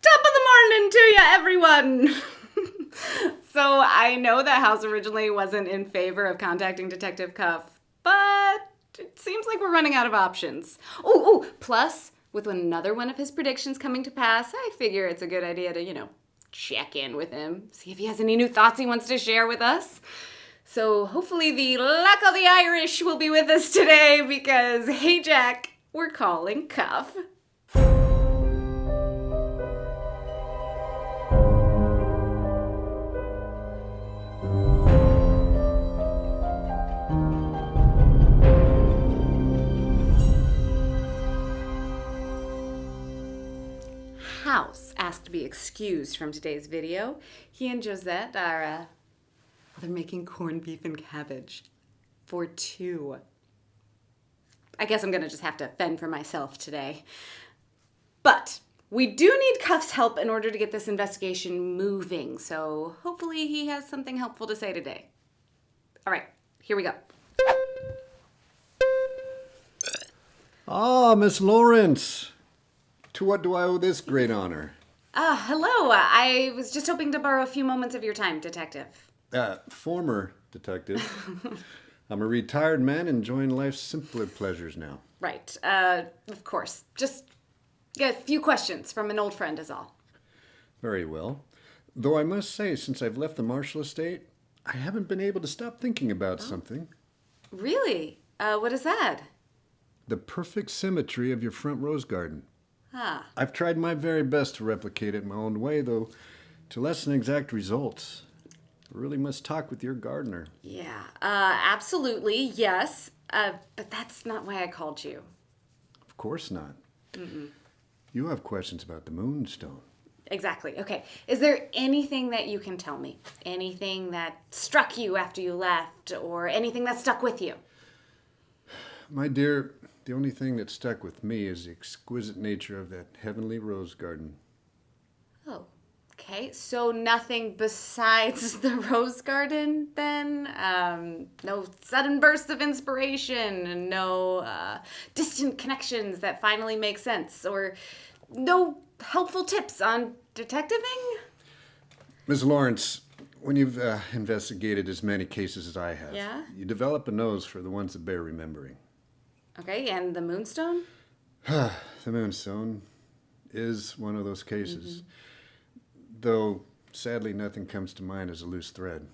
Top of the morning to you, everyone! So I know that House originally wasn't in favor of contacting Detective Cuff, but it seems like we're running out of options. Plus, with another one of his predictions coming to pass, I figure it's a good idea to, check in with him, see if he has any new thoughts he wants to share with us. So hopefully the luck of the Irish will be with us today because, hey Jack, we're calling Cuff. House asked to be excused from today's video. He and Josette are, they're making corned beef and cabbage for two. I guess I'm gonna just have to fend for myself today. But we do need Cuff's help in order to get this investigation moving, so hopefully he has something helpful to say today. All right, here we go. Ah, Miss Lawrence. To what do I owe this great honor? Hello. I was just hoping to borrow a few moments of your time, Detective. Former detective. I'm a retired man enjoying life's simpler pleasures now. Right. Of course. Just a few questions from an old friend is all. Very well. Though I must say, since I've left the Marshall estate, I haven't been able to stop thinking about something. Really? What is that? The perfect symmetry of your front rose garden. Ah. I've tried my very best to replicate it my own way, though to less than exact results. I really must talk with your gardener. Yeah, absolutely, yes. But that's not why I called you. Of course not. You have questions about the Moonstone. Exactly. Okay. Is there anything that you can tell me? Anything that struck you after you left, or anything that stuck with you? My dear, the only thing that stuck with me is the exquisite nature of that heavenly rose garden. Oh, okay. So nothing besides the rose garden, then? No sudden bursts of inspiration, no distant connections that finally make sense, or no helpful tips on detectiving? Ms. Lawrence, when you've investigated as many cases as I have, Yeah? you develop a nose for the ones that bear remembering. Okay, and the Moonstone? The Moonstone is one of those cases. Though, sadly, nothing comes to mind as a loose thread.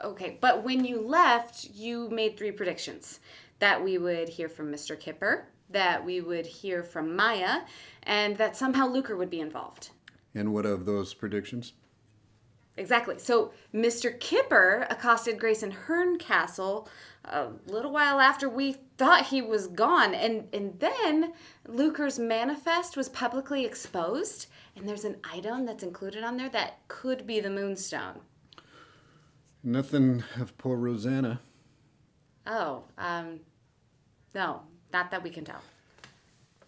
Okay, but when you left, you made 3 predictions. That we would hear from Mr. Kipper, that we would hear from Maya, and that somehow Luker would be involved. And what of those predictions? Exactly. So Mr. Kipper accosted Greyson Herncastle a little while after we thought he was gone. And then Luker's manifest was publicly exposed, and there's an item that's included on there that could be the Moonstone. Nothing of poor Rosanna. Oh, no, not that we can tell.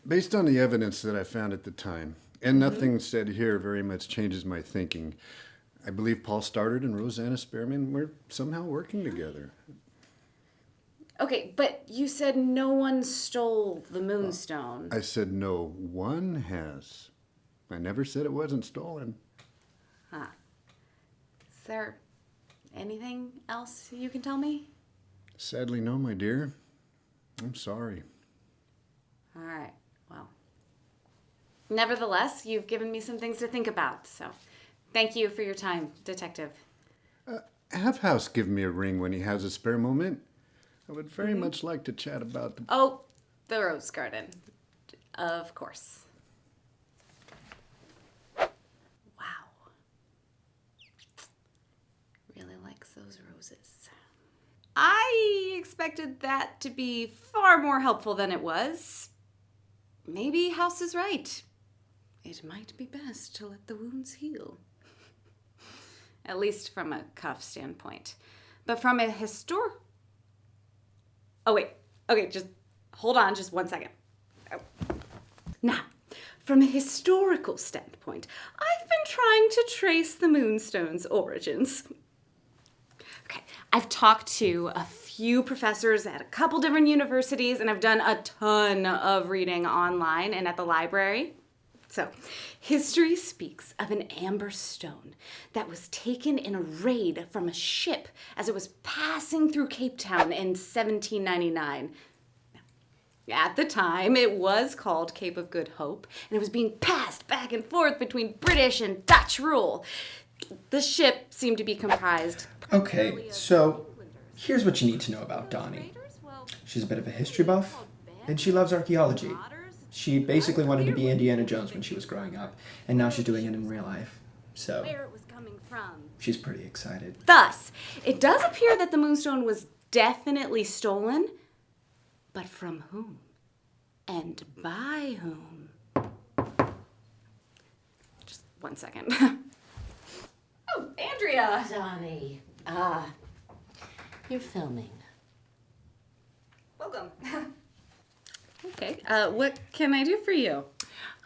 Based on the evidence that I found at the time, and nothing said here very much changes my thinking, I believe Paul Stoddard and Rosanna Spearman were somehow working together. Okay, but you said no one stole the Moonstone. I said no one has. I never said it wasn't stolen. Huh. Is there anything else you can tell me? Sadly, no, my dear. I'm sorry. All right, well. Nevertheless, you've given me some things to think about, so thank you for your time, Detective. Have House give me a ring when he has a spare moment. I would very much like to chat about the... Oh, the rose garden. Of course. Wow. Really likes those roses. I expected that to be far more helpful than it was. Maybe House is right. It might be best to let the wounds heal. At least from a Cuff standpoint. But from a Oh, wait. Okay, just hold on just 1 second. Now, from a historical standpoint, I've been trying to trace the Moonstone's origins. Okay, I've talked to a few professors at a couple different universities, and I've done a ton of reading online and at the library. So, history speaks of an amber stone that was taken in a raid from a ship as it was passing through Cape Town in 1799. At the time, it was called Cape of Good Hope, and it was being passed back and forth between British and Dutch rule. The ship seemed to be comprised. Okay, so here's what you need to know about Donni. She's a bit of a history buff, and she loves archaeology. She basically wanted to be Indiana Jones when she was growing up, and now she's doing it in real life. So, Where it was coming from. she's pretty excited. Thus, it does appear that the Moonstone was definitely stolen, but from whom? And by whom? Just 1 second. Oh, Andrea! Donni, you're filming. Welcome. Okay, what can I do for you?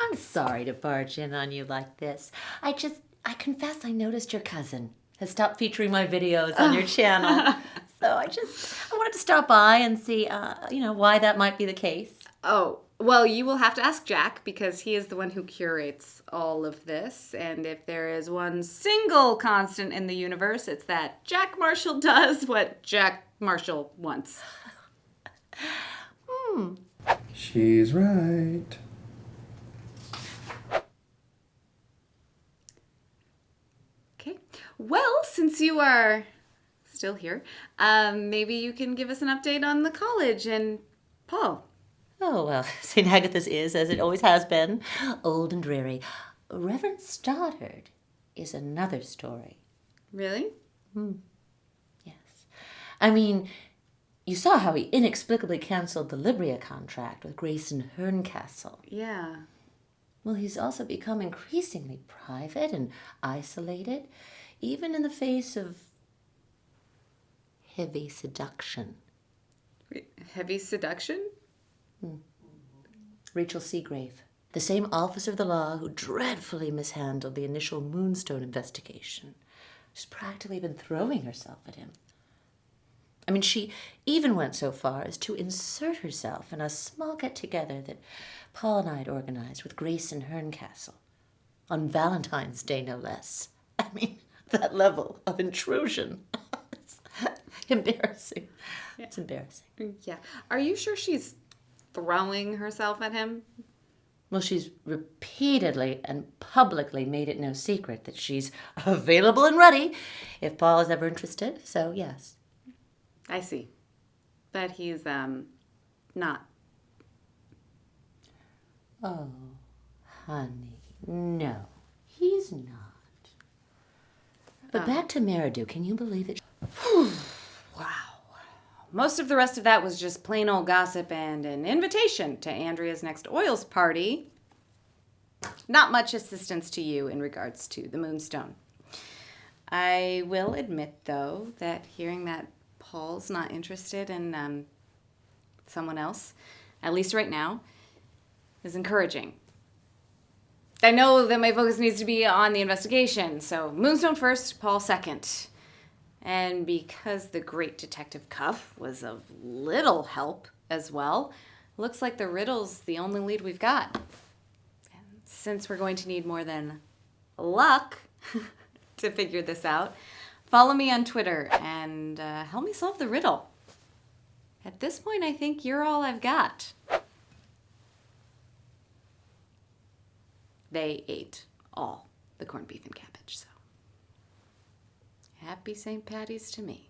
I'm sorry to barge in on you like this. I confess I noticed your cousin has stopped featuring my videos on your channel. So I wanted to stop by and see, why that might be the case. Oh, well, you will have to ask Jack because he is the one who curates all of this. And if there is one single constant in the universe, it's that Jack Marshall does what Jack Marshall wants. She's right. Okay. Well, since you are still here, maybe you can give us an update on the college and Paul. Oh, well, St. Agatha's is, as it always has been, old and dreary. Reverend Stoddard is another story. Really? Yes. I mean, you saw how he inexplicably canceled the Libria contract with Greyson Herncastle. Yeah. Well, he's also become increasingly private and isolated, even in the face of heavy seduction. Wait, heavy seduction? Rachel Seagrave, the same officer of the law who dreadfully mishandled the initial Moonstone investigation, she's practically been throwing herself at him. I mean, she even went so far as to insert herself in a small get-together that Paul and I had organized with Greyson Herncastle, on Valentine's Day, no less. I mean, that level of intrusion. It's embarrassing. Yeah. It's embarrassing. Yeah. Are you sure she's throwing herself at him? Well, she's repeatedly and publicly made it no secret that she's available and ready if Paul is ever interested, so yes. I see. But he's, not. Oh, honey, no, he's not. But back to Meridew, can you believe it? Wow. Most of the rest of that was just plain old gossip and an invitation to Andrea's next oils party. Not much assistance to you in regards to the Moonstone. I will admit, though, that hearing that Paul's not interested in someone else, at least right now, is encouraging. I know that my focus needs to be on the investigation, so Moonstone first, Paul second. And because the great Detective Cuff was of little help as well, looks like the riddle's the only lead we've got. And since we're going to need more than luck to figure this out, follow me on Twitter and help me solve the riddle. At this point, I think you're all I've got. They ate all the corned beef and cabbage, so happy St. Patty's to me.